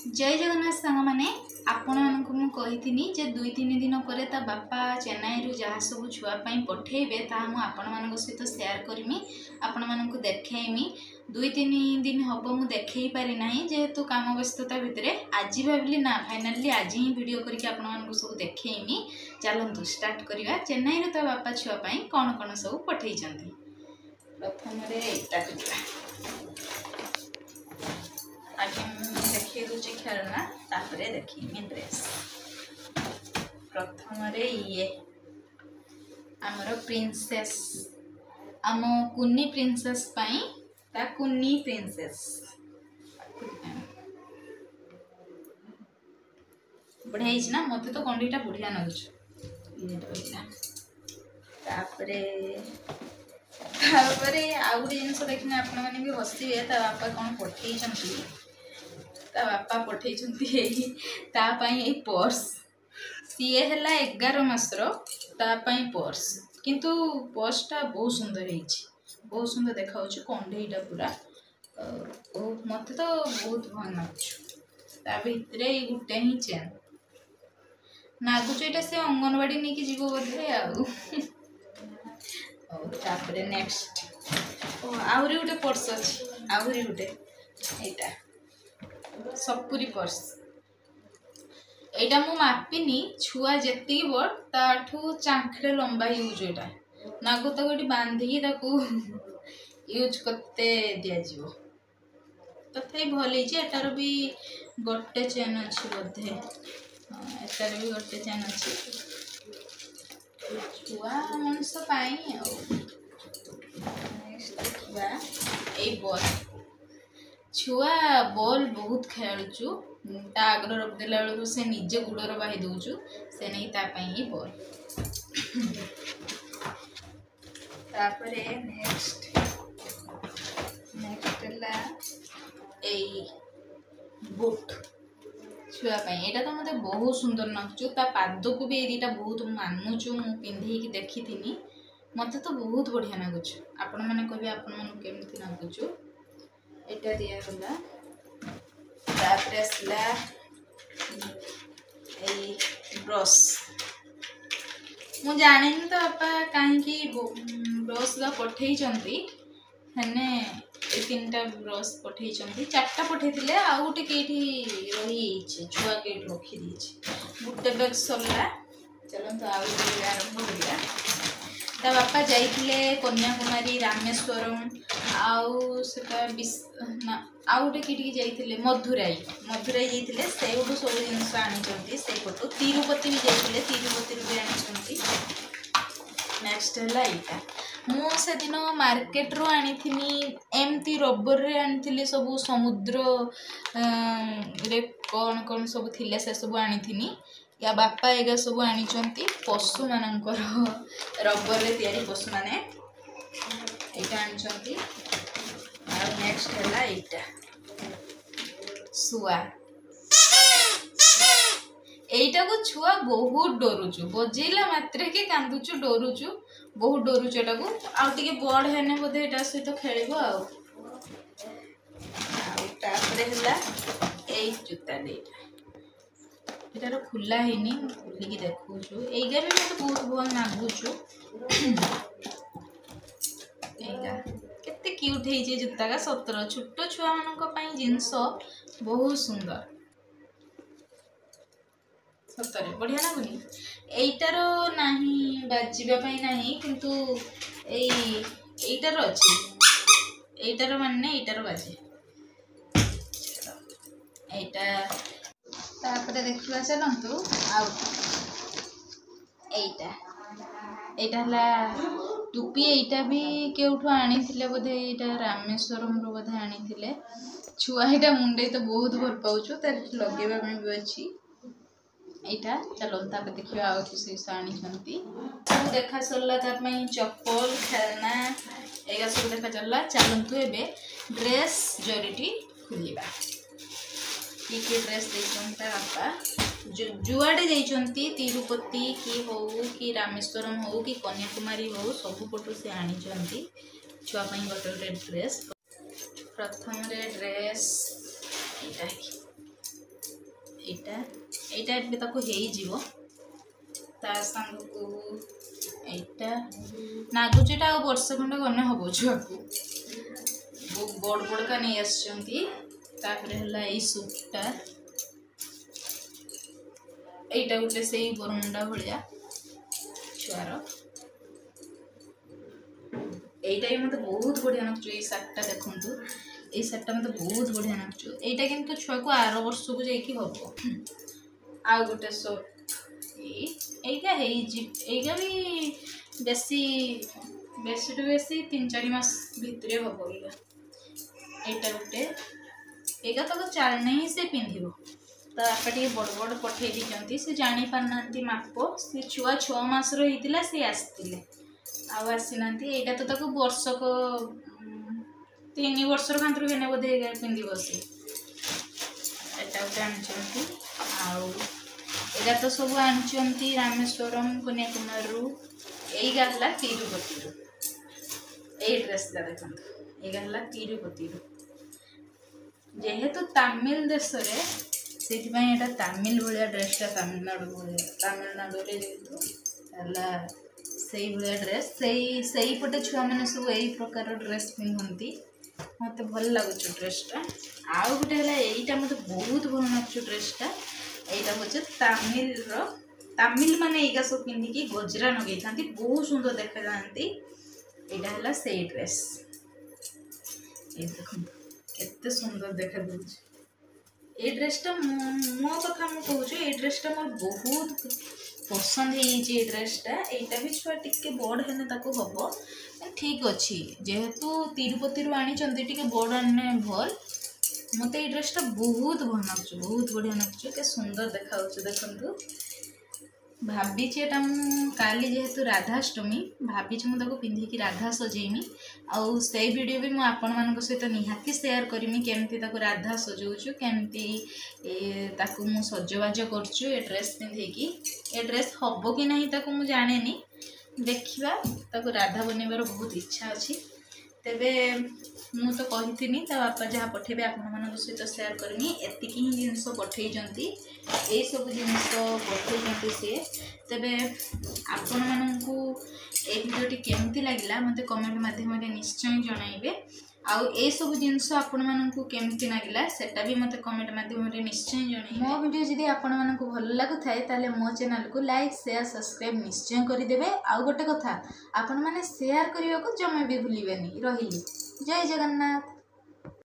जय जगन्नाथ सांग मैंने आपण मानू कही जे 2-3 दिन पर ता बापा चेन्नई रु जहाँ सब छुआपाई पठेबे आपण मान सहित सेयार करमी आपण मानक देखमी 2-3 दिन हम मुझे देखई पारि ना जेहेतु काम व्यस्तता भितर आज भाविली ना फाइनाली आज ही वीडियो करके आपण मानक सब देखमी। चलतु स्टार्ट करवा चेन्नई रु ता बापा छुआपाई कौन कौन सब पठे। प्रथम आगे देखिए दूसरी खेलना तापरे देखिए ड्रेस। प्रथम ये आमर प्रिंसेस आम कुनी प्रिंसेस पाई ता कुनी प्रिंसेस बढ़िया ना मत तो कंडीटा बढ़िया लगुच आउ गोटे जिन देखने आपण मैंने भी हसवे ता बापा कौन पठे ता बापा पठे पर्स सी है 11 मासर तापाई पर्स किंतु पर्सटा बहुत सुंदर देखा कंडेईटा पूरा मत तो बहुत भल लगुच गोटे ही चेन नागुच यहाँ से अंगनवाड़ी नहीं कि जीव बोधे आउे नेक्स्ट आहरी गोटे पर्स अच्छी आहरी गोटे यहाँ सपुरी पर्स यहाँ मु मापिनी छुआ जी बड़ ताठू चांखड़े लंबा यूज यहाँ नागु तक ये बांधिकी यूज करते दिज्व तथा भल एटार भी गोटे चेन अच्छी बोधे एटार भी गोटे चेन अच्छी छुआ मनुष्य बॉल छुआ बॉल बहुत खेलुचु आगर रखदेला बेलू से निजे गुड़र बाही दौचु से नहीं तापाई बॉल तापरे नेक्स्ट बुट छुआपाई यहाँ तो मत बहुत सुंदर नाचु ता पाद को भी ये बहुत मानुचु मु पिंधे देखी थी मत तो बहुत बढ़िया नागुच आपण मैंने कह आपण मन केमती नागुचु एटा दिगला आसला ब्रश मु जानी तो बापा कहीं ब्रश गा पठे हेने 3टा ब्रश पठे 4टा पठे आउ गोटे कई रही छुआ कई रखी गोटे बैग सरला चलते आरंभ करा ता बापा जाइए कन्याकुमारी रामेश्वरम आउ गोटे कि जाइए मधुराई जाइए से सब जिनस आनी से फोटो तिरुपति भी जाइए तिरुपति भी आनी नेक्स्ट है यहाँ मुझे दिन मार्केट रू आनी एमती रबर रे आनी सब समुद्र रे कौन कौन सब थिले से सब आनी या बापा एगा सब आनी पशु मानकर रबर रे तैयारी पशु माने यहाँ आनी नेक्स्ट है यहाँ शुआ एटा को छुआ बहुत डरुचु बजेला मात्रे के कांदुचु डरुचु बहुत डरुचु एटा को आउ टिके बड़ हेने बोधे एटा सहित खेलिबो तापरे हला एई जूता देटा एटार खुला हैनी खुलिकी देखुचु एइगा भी मते बहुत भल नागुचु एइगा केते क्यूट है जे जूता का 17 छोटो छुआ मानक पई जिंस बहुत सुंदर सतरे बढ़िया लगुनि एइटार नाही बाजिबाई नाही किंतु एइटार अच्छी एइटार माने एइटार बाजे एइटा तापरे देखिबा चलंतु आउ एइटा टुपी एइटा भी केउठु आनी बोधे एइटा रामेश्वरम रो बोधे आनी छुआ एइटा मुंडे तो बहुत भल पाउछु तार लगेबा में भी अछि एटा चलो ताप देखिए आउ किसी आनी सब देखा सरला चप्पल खेलना एगा सब देखा चलला चलतु एबे ड्रेस जरीटी खोलिबा कि ड्रेस देइछंता बापा जुआडे जाइछंती तिरुपति की हो कि रामेश्वरम हो कि कन्याकुमारी हो सब पटो से आनी छुआ गोटे गोटे ड्रेस प्रथम ड्रेस एटा एटा एबे ताको हेई जीवो ता संग को एटा नागुचीटा आ वर्ष खंड गने हबो छुआकू वो बड़ बड़का नहीं आसचंती तापरे हला एई सूटटा एटा गुटे सेई बरमुंडा भलिया छुआर एटा भी मत बहुत बढ़िया नाचु ए सार्टटा देखंतु ए सार्टटा मत बहुत बढ़िया नाचु एटा किंतु छुआ को 8 वर्ष को जाईकी हबो आ गुटे शर्ट एटा हेई जी एटा भी बेसी बेसी तो बेसी 3-4 मास भितरे हबो एटा गुटे एटा तो चाल नहीं से पिंधिबो तो आपा टे बड़ बड़ पठे दी से जानी पारना माप से छुआ 6 मास रहीतिला से आसतिले आसीना यहाँ तो ताको वर्षक 3 वर्षर खातर केने बोधे पिंधि बसी एटा गोटे आनी आउ तो सब आनी रामेश्वरम कन्याकुमारी यहीगा है तिरुपति यही ड्रेसटा देखते यहाँ है तिरुपति जेहेतु तमिल देश से तमिल भाया ड्रेसटा तमिलनाडु जेहेतु से भाया ड्रेस से पटे छुआ मैंने सब यही प्रकार ड्रेस पिंधती मत भल लगुच ड्रेसटा आउ गोटे है यहीटा मत बहुत भल नाचु ड्रेसटा यहाँ हूँ तमिल माने यहीका सब पिंधिकी गजरा नगे था बहुत सुंदर देखा जाती यहाँ है से ड्रेस ये देख केते सुंदर देखा दूच ये ड्रेसटा मो कथा मु कहूँ ये ड्रेसटा मोर बहुत पसंद है ड्रेसटा यहाँ भी छुआ टिके बड़ हेने ताको हबो ठीक अच्छी जेहेतु तिरुपति आनी टे बड़ आने भल मत ये ड्रेसटा बहुत भल नाचु बहुत बढ़िया नाचु के सुंदर देखा देखु भाभी काली जेहेतु राधाष्टमी भाभी मुझे पिंधिकी राधा सजेमी आउ से वीडियो भी मुझे आपण मान सहित निहाती शेयर करमी केमती राधा सजाऊँ केमती मु सजबाज करचु ए ड्रेस पिंधिकी ए ड्रेस हम कि नहीं मुझे जाने देखा राधा बनइबार बहुत इच्छा अच्छी तेबे मु तो कही बापा जहाँ पठेबे आपण मान सहित शेयर करमी एति ही जिनस पठे ये सब जिनस पठे सी तेबे आपण मानू ए भिडियोटी केमती लगिला मते कमेंट माध्यम निश्चय जनइबे आउ ए सब जिनस आपण मानू केमती लगिला सेटा भी मते कमेंट माध्यम निश्चय जनइबे मो वीडियो जदि आपण मानू भल लागुथाय ताले मो चैनल को लाइक शेयर सब्सक्राइब निश्चय करदेवे आउ गोटे कथा आपण माने शेयर करने को जमे भी भूलिबेनी रहिली जय जगन्नाथ।